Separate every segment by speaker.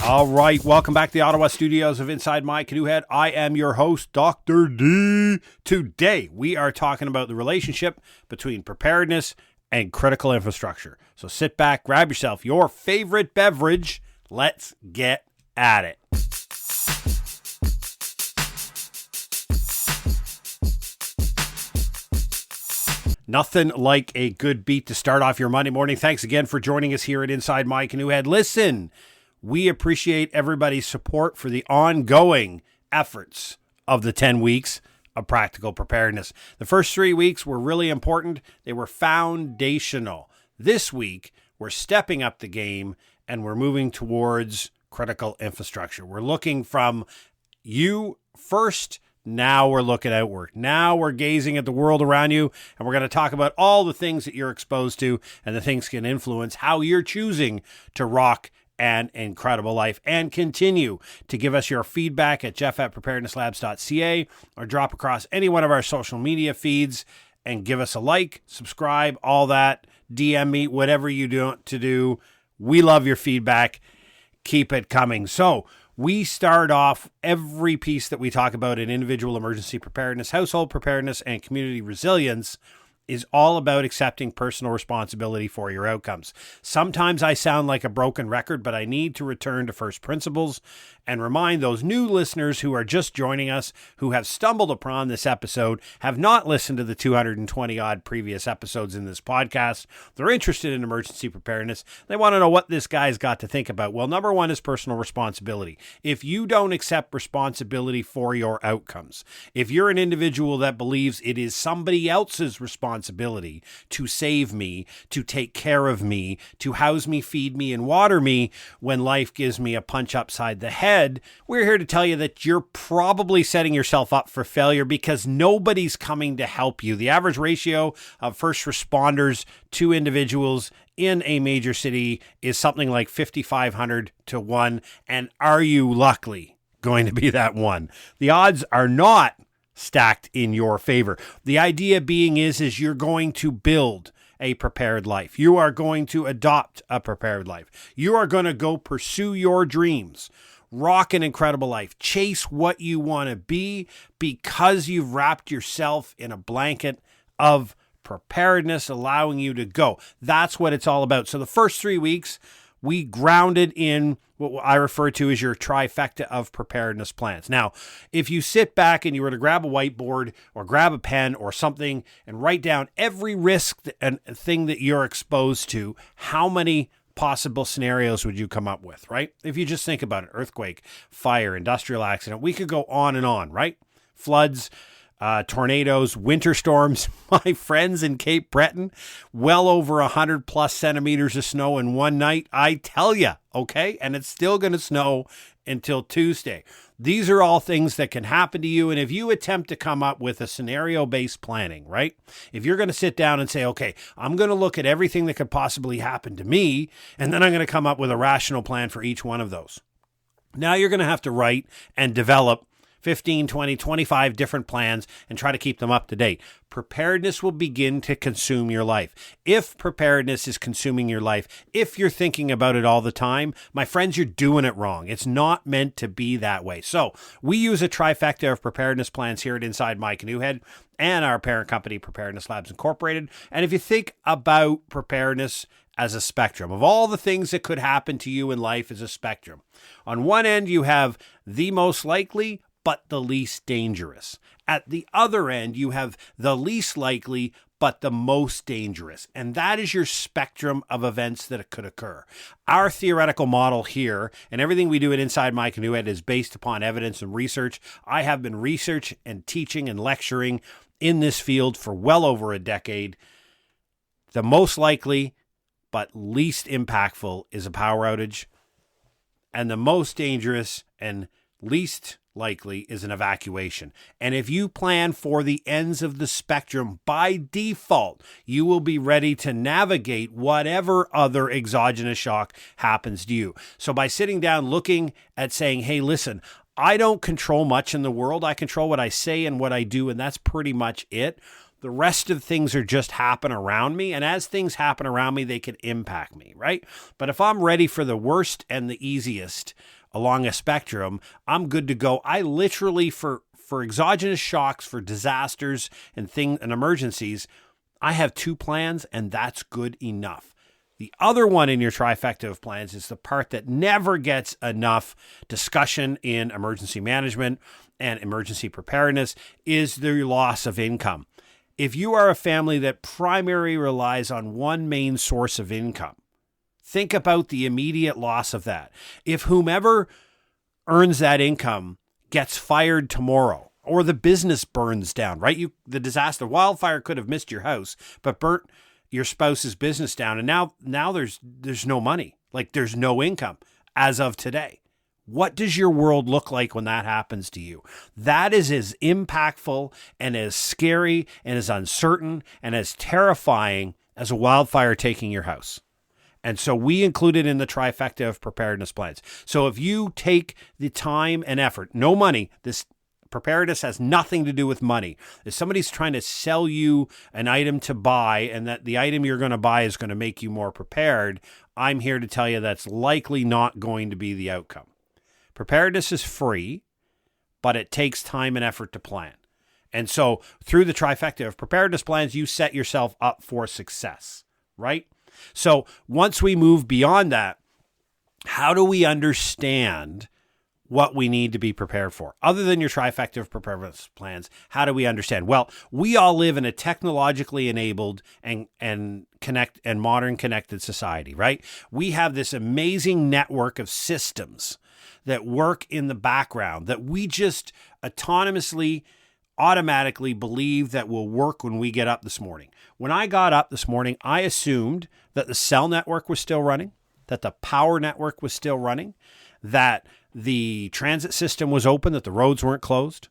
Speaker 1: All right, welcome back to the Ottawa studios of Inside My Canoe Head. I am your host, Dr. D. Today, we are talking about the relationship between preparedness and critical infrastructure. So sit back, grab yourself your favorite beverage. Let's get at it. Nothing like a good beat to start off your Monday morning. Thanks again for joining us here at Inside My Canoe Head. Listen, we appreciate everybody's support for the ongoing efforts of the 10 weeks of practical preparedness. The first 3 weeks were really important. They were foundational. This week, we're stepping up the game and we're moving towards critical infrastructure. We're looking from you first. Now we're looking outward. Now we're gazing at the world around you, and we're going to talk about all the things that you're exposed to and the things can influence how you're choosing to rock an incredible life. And continue to give us your feedback at jeff@preparednesslabs.ca or drop across any one of our social media feeds and give us a like, subscribe, all that. DM me, whatever you want to do. We love your feedback. Keep it coming. So we start off every piece that we talk about in individual emergency preparedness, household preparedness, and community resilience is all about accepting personal responsibility for your outcomes. Sometimes I sound like a broken record, but I need to return to first principles and remind those new listeners who are just joining us, who have stumbled upon this episode, have not listened to the 220 odd previous episodes in this podcast. They're interested in emergency preparedness. They want to know what this guy's got to think about. Well, number one is personal responsibility. If you don't accept responsibility for your outcomes, if you're an individual that believes it is somebody else's responsibility to save me, to take care of me, to house me, feed me, and water me when life gives me a punch upside the head, we're here to tell you that you're probably setting yourself up for failure because nobody's coming to help you. The average ratio of first responders to individuals in a major city is something like 5,500 to 1. And are you luckily going to be that one? The odds are not stacked in your favor. The idea being is you're going to build a prepared life. You are going to adopt a prepared life. You are going to go pursue your dreams. Rock an incredible life. Chase what you want to be because you've wrapped yourself in a blanket of preparedness, allowing you to go. That's what it's all about. So the first 3 weeks, we grounded in what I refer to as your trifecta of preparedness plans. Now, if you sit back and you were to grab a whiteboard or grab a pen or something and write down every risk and thing that you're exposed to, how many possible scenarios would you come up with, right? If you just think about it, earthquake, fire, industrial accident, we could go on, right? Floods, tornadoes, winter storms. My friends in Cape Breton, well over 100 plus centimeters of snow in one night. I tell you, okay? And it's still going to snow until Tuesday. These are all things that can happen to you. And if you attempt to come up with a scenario-based planning, right? If you're going to sit down and say, okay, I'm going to look at everything that could possibly happen to me, and then I'm going to come up with a rational plan for each one of those. Now you're going to have to write and develop 15, 20, 25 different plans and try to keep them up to date. Preparedness will begin to consume your life. If preparedness is consuming your life, if you're thinking about it all the time, my friends, you're doing it wrong. It's not meant to be that way. So we use a trifecta of preparedness plans here at Inside My Canoe Head and our parent company, Preparedness Labs Incorporated. And if you think about preparedness as a spectrum of all the things that could happen to you in life as a spectrum, on one end, you have the most likely, but the least dangerous. At the other end, you have the least likely, but the most dangerous. And that is your spectrum of events that could occur. Our theoretical model here and everything we do at Inside My Canoe Head is based upon evidence and research. I have been research and teaching and lecturing in this field for well over a decade. The most likely, but least impactful is a power outage. And the most dangerous and least likely is an evacuation. And if you plan for the ends of the spectrum, by default, you will be ready to navigate whatever other exogenous shock happens to you. So by sitting down, looking at saying, hey, listen, I don't control much in the world. I control what I say and what I do, and that's pretty much it. The rest of things are just happen around me. And as things happen around me, they can impact me, right? But if I'm ready for the worst and the easiest along a spectrum, I'm good to go. I literally, for exogenous shocks, for disasters and emergencies, I have 2 plans, and that's good enough. The other one in your trifecta of plans is the part that never gets enough discussion in emergency management and emergency preparedness, is the loss of income. If you are a family that primarily relies on one main source of income, think about the immediate loss of that. If whomever earns that income gets fired tomorrow, or the business burns down, right? The disaster, wildfire could have missed your house, but burnt your spouse's business down. And now there's no money. Like, there's no income as of today. What does your world look like when that happens to you? That is as impactful and as scary and as uncertain and as terrifying as a wildfire taking your house. And so we include it in the trifecta of preparedness plans. So if you take the time and effort, no money, this preparedness has nothing to do with money. If somebody's trying to sell you an item to buy and that the item you're going to buy is going to make you more prepared, I'm here to tell you that's likely not going to be the outcome. Preparedness is free, but it takes time and effort to plan. And so through the trifecta of preparedness plans, you set yourself up for success, right? So once we move beyond that, how do we understand what we need to be prepared for? Other than your trifecta of preparedness plans, how do we understand? Well, we all live in a technologically enabled and modern connected society, right? We have this amazing network of systems that work in the background that we just automatically believe that will work when we get up this morning. When I got up this morning, I assumed that the cell network was still running, that the power network was still running, that the transit system was open, that the roads weren't closed.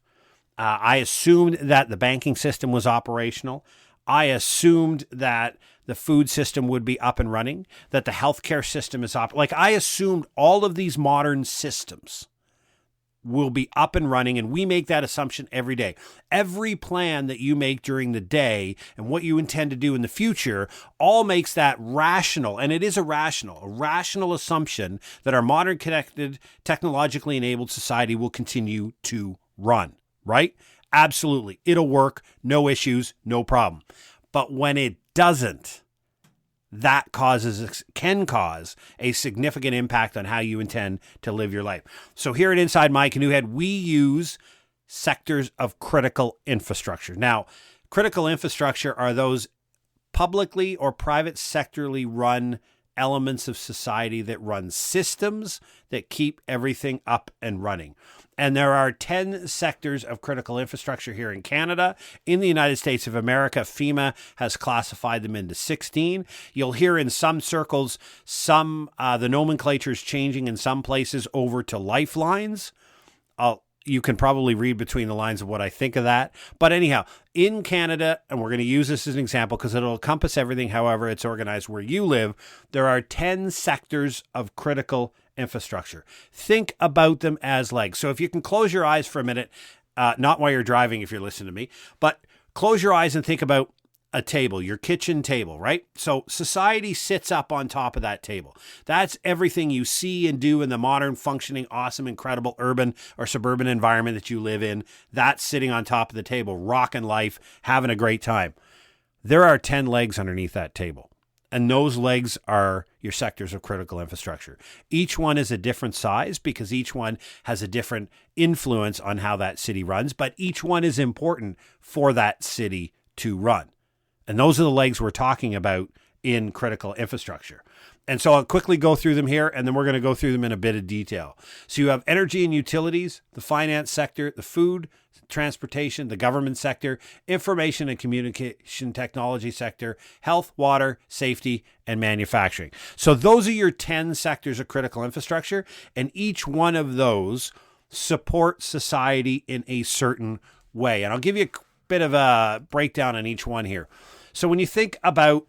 Speaker 1: I assumed that the banking system was operational. I assumed that the food system would be up and running, that the healthcare system is I assumed all of these modern systems will be up and running, and we make that assumption every day. Every plan that you make during the day and what you intend to do in the future all makes that rational, and it is a rational assumption that our modern connected, technologically enabled society will continue to run, right? Absolutely. It'll work, no issues, no problem. But when it doesn't, that can cause a significant impact on how you intend to live your life. So here at Inside My Canoe Head, we use sectors of critical infrastructure. Now, critical infrastructure are those publicly or private sectorally run elements of society that run systems that keep everything up and running. And there are 10 sectors of critical infrastructure here in Canada. In the United States of America, FEMA has classified them into 16. You'll hear in some circles, the nomenclature is changing in some places over to lifelines. You can probably read between the lines of what I think of that. But anyhow, in Canada, and we're going to use this as an example because it'll encompass everything, however it's organized where you live, there are 10 sectors of critical infrastructure. Think about them as legs. So if you can close your eyes for a minute, not while you're driving if you're listening to me, but close your eyes and think about a table, your kitchen table, right? So society sits up on top of that table. That's everything you see and do in the modern, functioning, awesome, incredible urban or suburban environment that you live in. That's sitting on top of the table, rocking life, having a great time. There are 10 legs underneath that table. And those legs are your sectors of critical infrastructure. Each one is a different size because each one has a different influence on how that city runs, but each one is important for that city to run. And those are the legs we're talking about in critical infrastructure. And so I'll quickly go through them here, and then we're going to go through them in a bit of detail. So you have energy and utilities, the finance sector, the food, transportation, the government sector, information and communication technology sector, health, water, safety, and manufacturing. So those are your 10 sectors of critical infrastructure, and each one of those support society in a certain way. And I'll give you a bit of a breakdown on each one here. So when you think about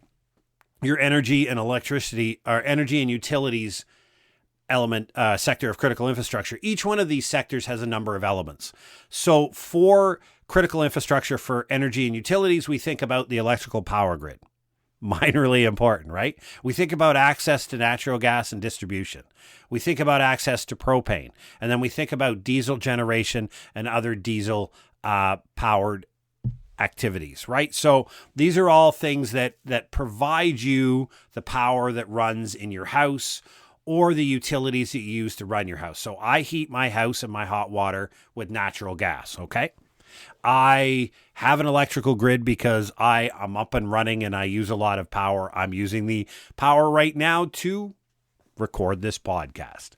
Speaker 1: your energy and electricity, or energy and utilities sector of critical infrastructure, each one of these sectors has a number of elements. So for critical infrastructure for energy and utilities, we think about the electrical power grid. Minorly important, right? We think about access to natural gas and distribution. We think about access to propane. And then we think about diesel generation and other diesel powered activities, right? So these are all things that provide you the power that runs in your house or the utilities that you use to run your house. So I heat my house and my hot water with natural gas, okay? I have an electrical grid because I'm up and running and I use a lot of power. I'm using the power right now to record this podcast.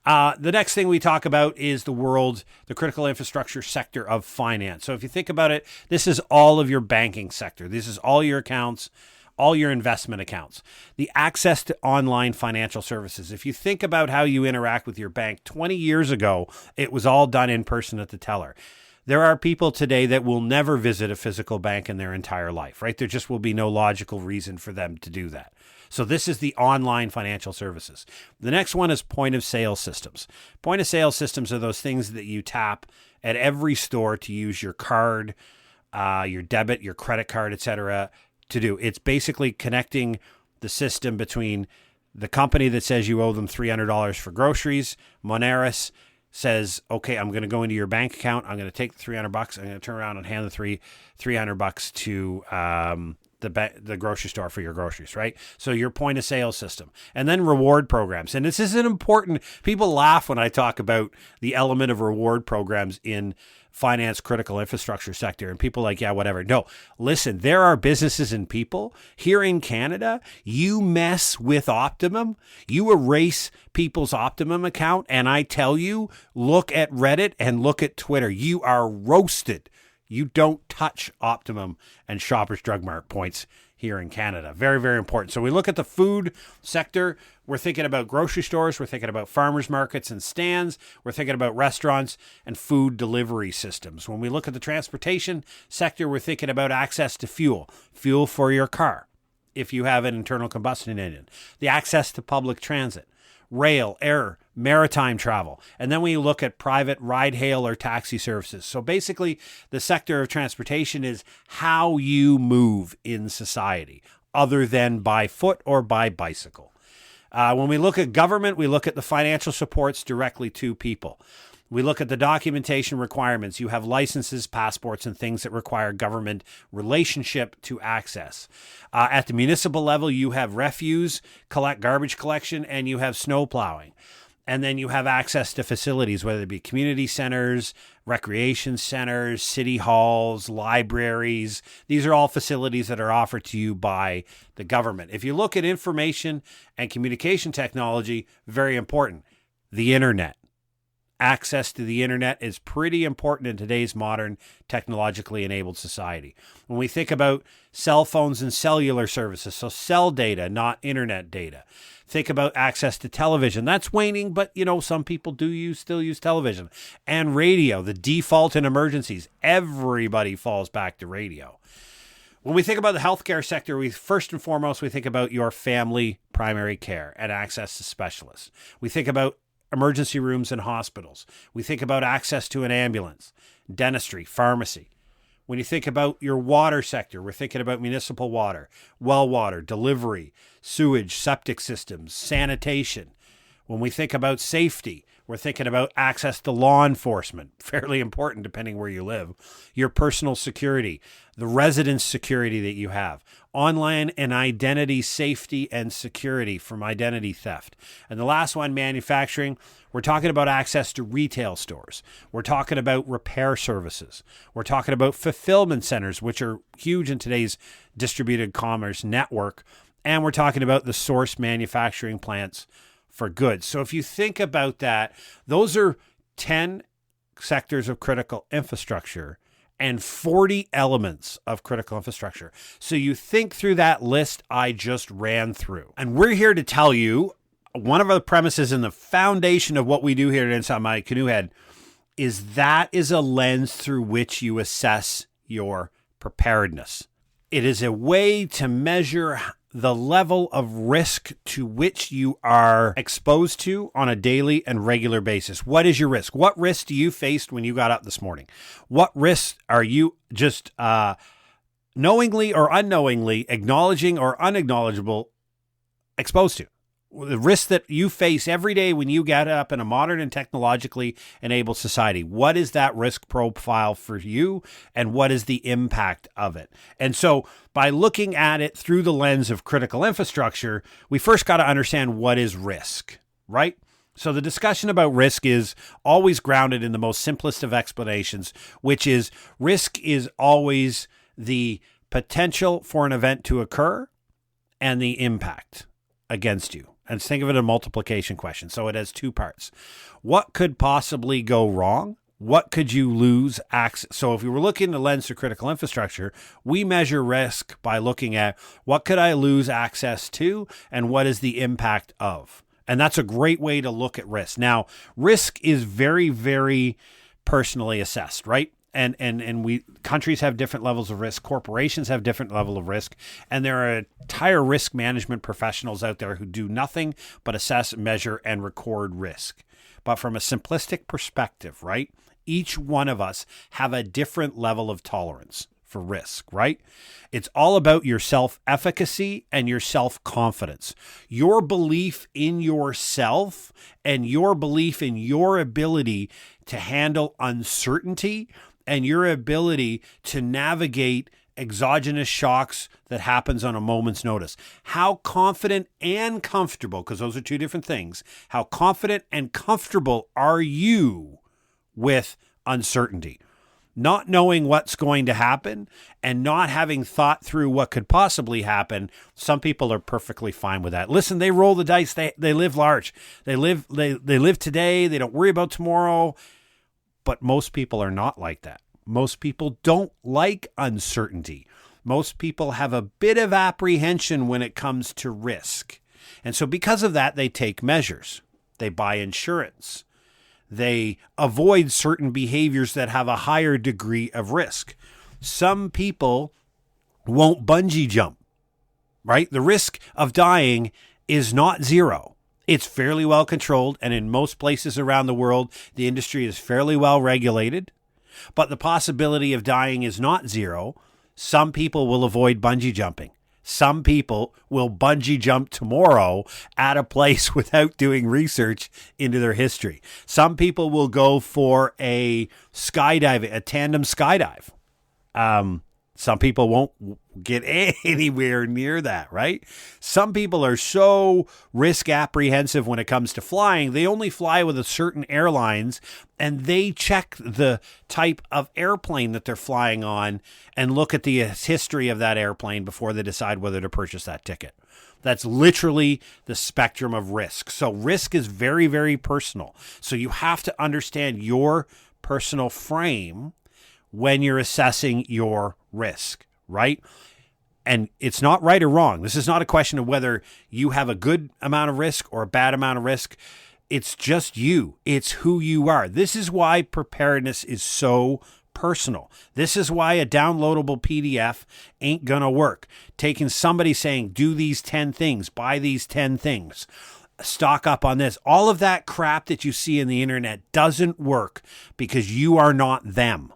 Speaker 1: The next thing we talk about is the critical infrastructure sector of finance. So if you think about it, this is all of your banking sector. This is all your accounts, all your investment accounts, the access to online financial services. If you think about how you interact with your bank 20 years ago, it was all done in person at the teller. There are people today that will never visit a physical bank in their entire life, right? There just will be no logical reason for them to do that. So this is the online financial services. The next one is point of sale systems. Point of sale systems are those things that you tap at every store to use your card, your debit, your credit card, etc. to do. It's basically connecting the system between the company that says you owe them $300 for groceries, Moneris, says, okay, I'm going to go into your bank account. I'm going to take the $300. I'm going to turn around and hand the $300 to the grocery store for your groceries, right? So your point of sale system. And then reward programs. And this isn't important. People laugh when I talk about the element of reward programs in finance critical infrastructure sector. And people are like, yeah, whatever. No, listen, there are businesses and people here in Canada. You mess with Optimum, you erase people's Optimum account. And I tell you, look at Reddit and look at Twitter. You are roasted. You don't touch Optimum and Shoppers Drug Mart points here in Canada. Very, very important. So we look at the food sector. We're thinking about grocery stores. We're thinking about farmers markets and stands. We're thinking about restaurants and food delivery systems. When we look at the transportation sector, we're thinking about access to fuel for your car, if you have an internal combustion engine, the access to public transit, rail, air, maritime travel. And then we look at private ride hail or taxi services. So basically, the sector of transportation is how you move in society, other than by foot or by bicycle. When we look at government, we look at the financial supports directly to people. We look at the documentation requirements. You have licenses, passports, and things that require government relationship to access. At the municipal level, you have refuse, garbage collection, and you have snow plowing. And then you have access to facilities, whether it be community centers, recreation centers, city halls, libraries. These are all facilities that are offered to you by the government. If you look at information and communication technology, very important. The internet. Access to the internet is pretty important in today's modern technologically enabled society. When we think about cell phones and cellular services, so cell data, not internet data. Think about access to television. That's waning, but some people still use television. And radio, the default in emergencies. Everybody falls back to radio. When we think about the healthcare sector, we first and foremost, we think about your family primary care and access to specialists. We think about emergency rooms and hospitals. We think about access to an ambulance, dentistry, pharmacy. When you think about your water sector, we're thinking about municipal water, well water, delivery, sewage, septic systems, sanitation. When we think about safety, we're thinking about access to law enforcement, fairly important depending where you live, your personal security, the residence security that you have, online and identity safety and security from identity theft. And the last one, manufacturing, we're talking about access to retail stores. We're talking about repair services. We're talking about fulfillment centers, which are huge in today's distributed commerce network. And we're talking about the source manufacturing plants for goods. So if you think about that, those are 10 sectors of critical infrastructure and 40 elements of critical infrastructure. So you think through that list I just ran through. And we're here to tell you, one of our premises and the foundation of what we do here at Inside My Canoe Head is that is a lens through which you assess your preparedness. It is a way to measure the level of risk to which you are exposed to on a daily and regular basis. What is your risk? What risk do you face when you got up this morning? What risks are you just knowingly or unknowingly, acknowledging or unacknowledgeable, exposed to? The risks that you face every day when you get up in a modern and technologically enabled society. What is that risk profile for you, and what is the impact of it? And so by looking at it through the lens of critical infrastructure, we first got to understand what is risk, right? So the discussion about risk is always grounded in the most simplest of explanations, which is risk is always the potential for an event to occur and the impact against you. And think of it as a multiplication question. So it has two parts. What could possibly go wrong? What could you lose access? So if you were looking at the lens of critical infrastructure, we measure risk by looking at what could I lose access to and what is the impact of? And that's a great way to look at risk. Now, risk is very, very personally assessed, right? And countries have different levels of risk. Corporations have different level of risk. And there are entire risk management professionals out there who do nothing but assess, measure, and record risk. But from a simplistic perspective, right? Each one of us have a different level of tolerance for risk, right? It's all about your self-efficacy and your self-confidence. Your belief in yourself and your belief in your ability to handle uncertainty and your ability to navigate exogenous shocks that happens on a moment's notice. How confident and comfortable, because those are two different things, how confident and comfortable are you with uncertainty? Not knowing what's going to happen and not having thought through what could possibly happen, some people are perfectly fine with that. Listen, they roll the dice. They live large. They live today. They don't worry about tomorrow. But most people are not like that. Most people don't like uncertainty. Most people have a bit of apprehension when it comes to risk. And so because of that, they take measures. They buy insurance. They avoid certain behaviors that have a higher degree of risk. Some people won't bungee jump, right? The risk of dying is not zero. It's fairly well controlled, and in most places around the world, the industry is fairly well regulated. But the possibility of dying is not zero. Some people will avoid bungee jumping. Some people will bungee jump tomorrow at a place without doing research into their history. Some people will go for a tandem skydive. Some people won't get anywhere near that, right? Some people are so risk apprehensive when it comes to flying, they only fly with a certain airlines and they check the type of airplane that they're flying on and look at the history of that airplane before they decide whether to purchase that ticket. That's literally the spectrum of risk. So risk is very, very personal. So you have to understand your personal frame when you're assessing your risk, right? And it's not right or wrong. This is not a question of whether you have a good amount of risk or a bad amount of risk. It's just you. It's who you are. This is why preparedness is so personal. This is why a downloadable PDF ain't gonna work. Taking somebody saying, do these 10 things, buy these 10 things, stock up on this. All of that crap that you see in the internet doesn't work because you are not them.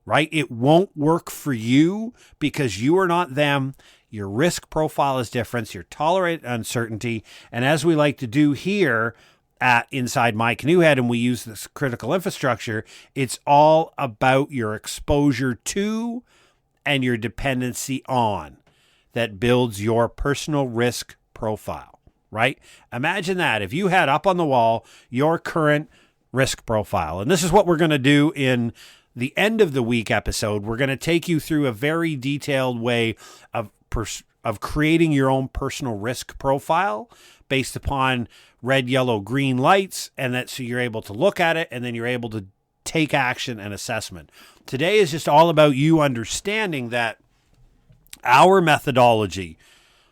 Speaker 1: Right? It won't work for you because you are not them. Your risk profile is different. You're tolerant uncertainty. And as we like to do here at Inside My Canoe Head, and we use this critical infrastructure, it's all about your exposure to and your dependency on that builds your personal risk profile, right? Imagine that. If you had up on the wall your current risk profile, and this is what we're going to do in the end of the week episode, we're going to take you through a very detailed way of creating your own personal risk profile based upon red, yellow, green lights, and that so you're able to look at it and then you're able to take action and assessment. Today is just all about you understanding that our methodology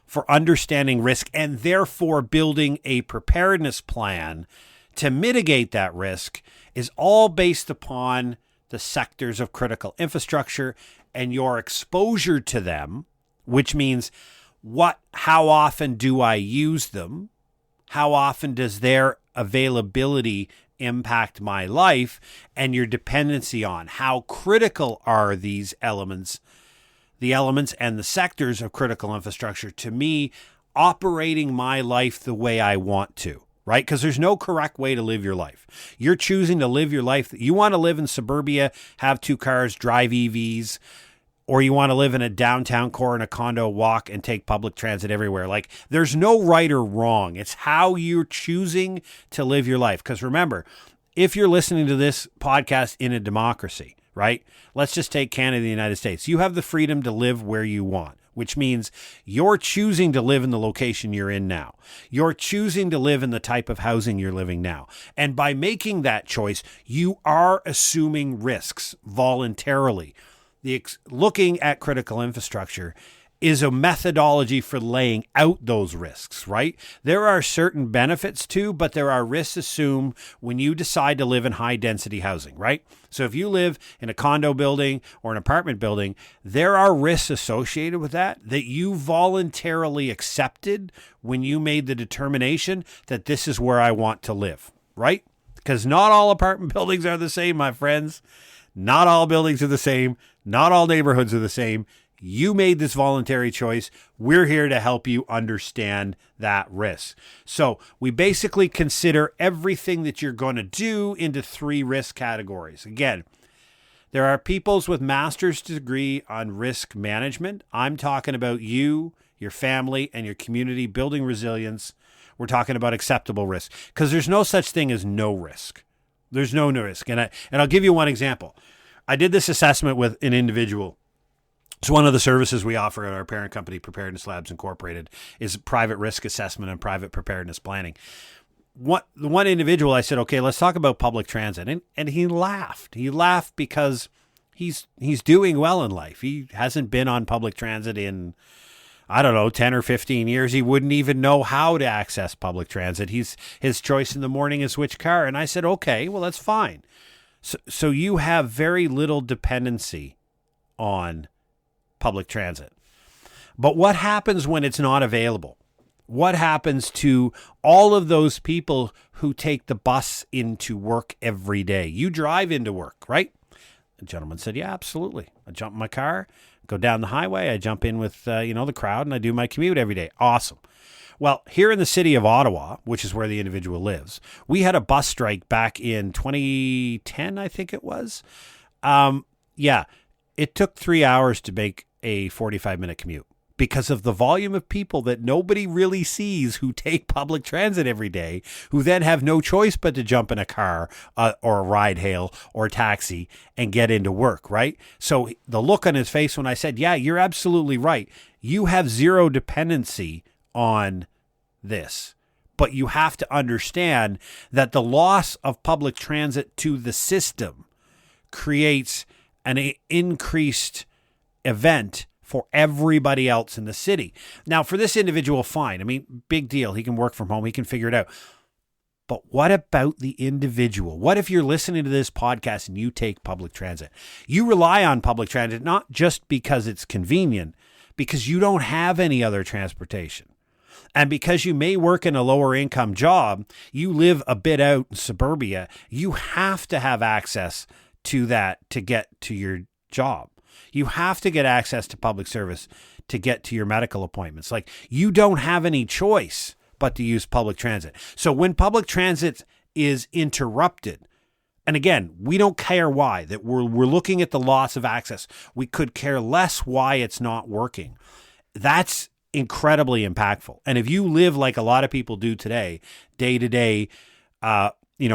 Speaker 1: for understanding risk and therefore building a preparedness plan to mitigate that risk is all based upon the sectors of critical infrastructure and your exposure to them which means how often do I use them? How often does their availability impact my life? And your dependency on how critical are these elements, the elements and the sectors of critical infrastructure to me operating my life the way I want to, right? Because there's no correct way to live your life. You're choosing to live your life. You want to live in suburbia, have 2 cars, drive EVs, or you want to live in a downtown core in a condo, walk and take public transit everywhere. Like, there's no right or wrong. It's how you're choosing to live your life. Because remember, if you're listening to this podcast in a democracy, right? Let's just take Canada, the United States. You have the freedom to live where you want, which means you're choosing to live in the location you're in now. You're choosing to live in the type of housing you're living now. And by making that choice, you are assuming risks voluntarily. Looking at critical infrastructure is a methodology for laying out those risks, right? There are certain benefits too, but there are risks assumed when you decide to live in high density housing, right? So if you live in a condo building or an apartment building, there are risks associated with that you voluntarily accepted when you made the determination that this is where I want to live, right? Because not all apartment buildings are the same, my friends. Not all buildings are the same. Not all neighborhoods are the same. You made this voluntary choice. We're here to help you understand that risk. So we basically consider everything that you're going to do into 3 risk categories. Again, there are peoples with master's degree on risk management. I'm talking about you, your family, and your community building resilience. We're talking about acceptable risk because there's no such thing as no risk. There's no risk. And I'll give you one example. I did this assessment with an individual. It's one of the services we offer at our parent company, Preparedness Labs Incorporated, is private risk assessment and private preparedness planning. The one individual, I said, okay, let's talk about public transit. And he laughed. He laughed because he's doing well in life. He hasn't been on public transit in, 10 or 15 years. He wouldn't even know how to access public transit. His choice in the morning is which car. And I said, okay, well, that's fine. So you have very little dependency on public transit. But what happens when it's not available? What happens to all of those people who take the bus into work every day? You drive into work, right? The gentleman said, yeah, absolutely. I jump in my car, go down the highway. I jump in with, the crowd and I do my commute every day. Awesome. Well, here in the city of Ottawa, which is where the individual lives, we had a bus strike back in 2010, I think it was. It took 3 hours to make a 45-minute commute because of the volume of people that nobody really sees who take public transit every day, who then have no choice but to jump in a car or a ride hail or taxi and get into work, right? So the look on his face when I said, yeah, you're absolutely right. You have zero dependency on this, but you have to understand that the loss of public transit to the system creates an increased event for everybody else in the city. Now, for this individual, fine. I mean, big deal. He can work from home. He can figure it out. But what about the individual? What if you're listening to this podcast and you take public transit? You rely on public transit not just because it's convenient, because you don't have any other transportation. And because you may work in a lower income job, you live a bit out in suburbia, you have to have access to that to get to your job. You have to get access to public service to get to your medical appointments. Like, you don't have any choice but to use public transit. So when public transit is interrupted, and again, we don't care why, that we're looking at the loss of access. We could care less why it's not working. That's incredibly impactful. And if you live like a lot of people do today, day to day,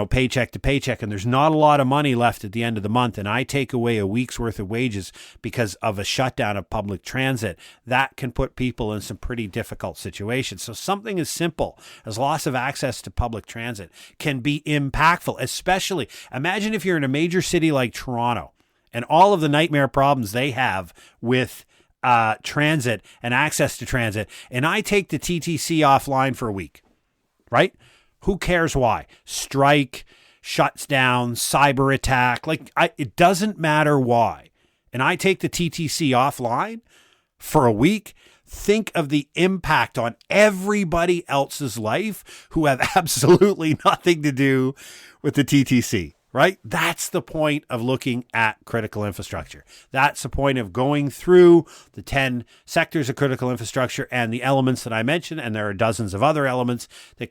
Speaker 1: paycheck to paycheck, and there's not a lot of money left at the end of the month, and I take away a week's worth of wages because of a shutdown of public transit, that can put people in some pretty difficult situations. So something as simple as loss of access to public transit can be impactful, especially imagine if you're in a major city like Toronto and all of the nightmare problems they have with transit and access to transit, and I take the TTC offline for a week, right? Who cares why? Strike, shuts down, cyber attack. It doesn't matter why. And I take the TTC offline for a week. think of the impact on everybody else's life who have absolutely nothing to do with the TTC, right? That's the point of looking at critical infrastructure. That's the point of going through the 10 sectors of critical infrastructure and the elements that I mentioned, and there are dozens of other elements that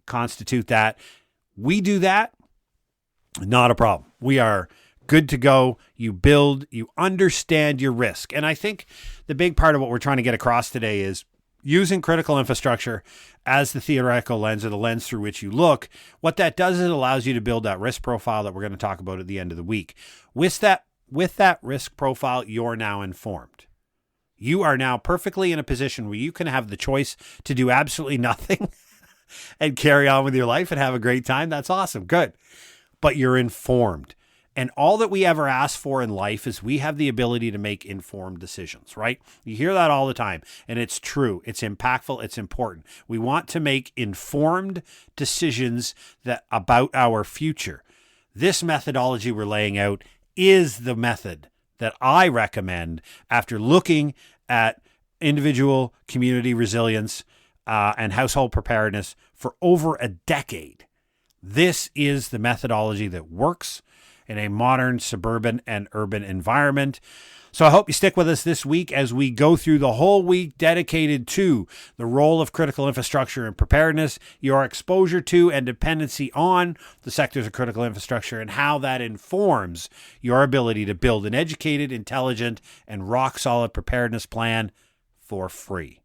Speaker 1: constitute that. We do that, not a problem. We are good to go. You build, you understand your risk. And I think the big part of what we're trying to get across today is using critical infrastructure as the theoretical lens or the lens through which you look. What that does is it allows you to build that risk profile that we're going to talk about at the end of the week. With that risk profile, you're now informed. You are now perfectly in a position where you can have the choice to do absolutely nothing and carry on with your life and have a great time. That's awesome. Good. But you're informed. And all that we ever ask for in life is we have the ability to make informed decisions, right? You hear that all the time, and it's true. It's impactful. It's important. We want to make informed decisions about our future. This methodology we're laying out is the method that I recommend after looking at individual community resilience and household preparedness for over a decade. This is the methodology that works in a modern suburban and urban environment. So I hope you stick with us this week as we go through the whole week dedicated to the role of critical infrastructure and preparedness, your exposure to and dependency on the sectors of critical infrastructure, and how that informs your ability to build an educated, intelligent, and rock-solid preparedness plan for free.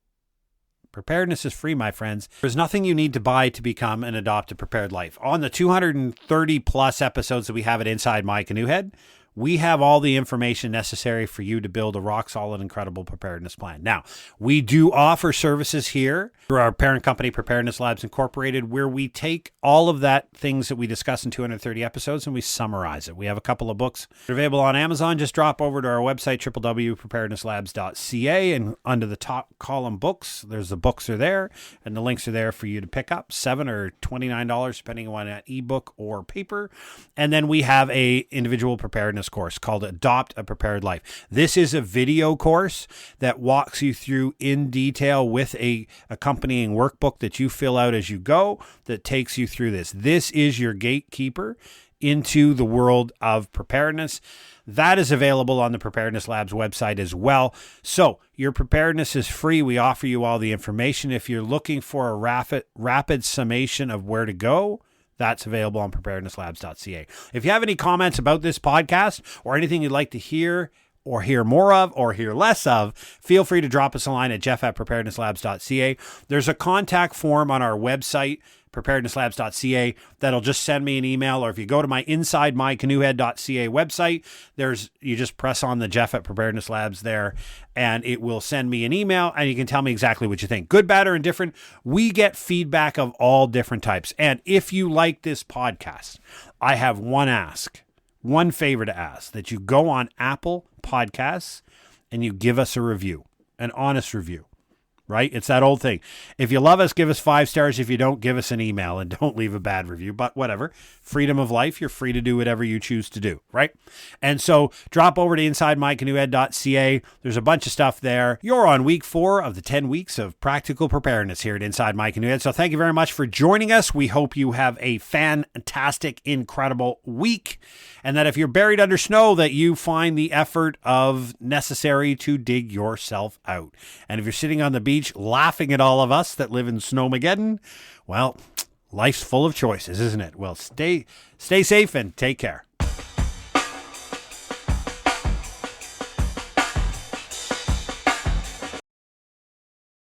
Speaker 1: Preparedness is free, my friends. There's nothing you need to buy to become and adopt a prepared life. On the 230 plus episodes that we have at Inside My Canoe Head, we have all the information necessary for you to build a rock-solid, incredible preparedness plan. Now, we do offer services here through our parent company, Preparedness Labs Incorporated, where we take all of that things that we discuss in 230 episodes and we summarize it. We have a couple of books available on Amazon. Just drop over to our website, www.preparednesslabs.ca, and under the top column books, there's the books are there, and the links are there for you to pick up, $7 or $29, depending on an ebook or paper. And then we have a individual preparedness course called Adopt a Prepared Life. This is a video course that walks you through in detail with a accompanying workbook that you fill out as you go that takes you through this. This is your gatekeeper into the world of preparedness. That is available on the Preparedness Labs website as well. So your preparedness is free. We offer you all the information. If you're looking for a rapid summation of where to go, that's available on preparednesslabs.ca. If you have any comments about this podcast or anything you'd like to hear or hear more of or hear less of, feel free to drop us a line at jeff@preparednesslabs.ca. There's a contact form on our website, preparednesslabs.ca, that'll just send me an email. Or if you go to my insidemycanoehead.ca website, you just press on the Jeff@preparednesslabs there, and it will send me an email, and you can tell me exactly what you think. Good, bad, or indifferent. We get feedback of all different types. And if you like this podcast, I have one favor to ask, that you go on Apple Podcasts and you give us a review, an honest review. Right? It's that old thing. If you love us, give us 5 stars. If you don't, give us an email and don't leave a bad review. But whatever. Freedom of life. You're free to do whatever you choose to do. Right? And so drop over to insidemycanoehead.ca. There's a bunch of stuff there. You're on week 4 of the 10 weeks of practical preparedness here at Inside My Canoe Head. So thank you very much for joining us. We hope you have a fantastic, incredible week. And that if you're buried under snow, that you find the effort of necessary to dig yourself out. And if you're sitting on the beach laughing at all of us that live in Snowmageddon, well, life's full of choices, isn't it? Well, stay safe and take care.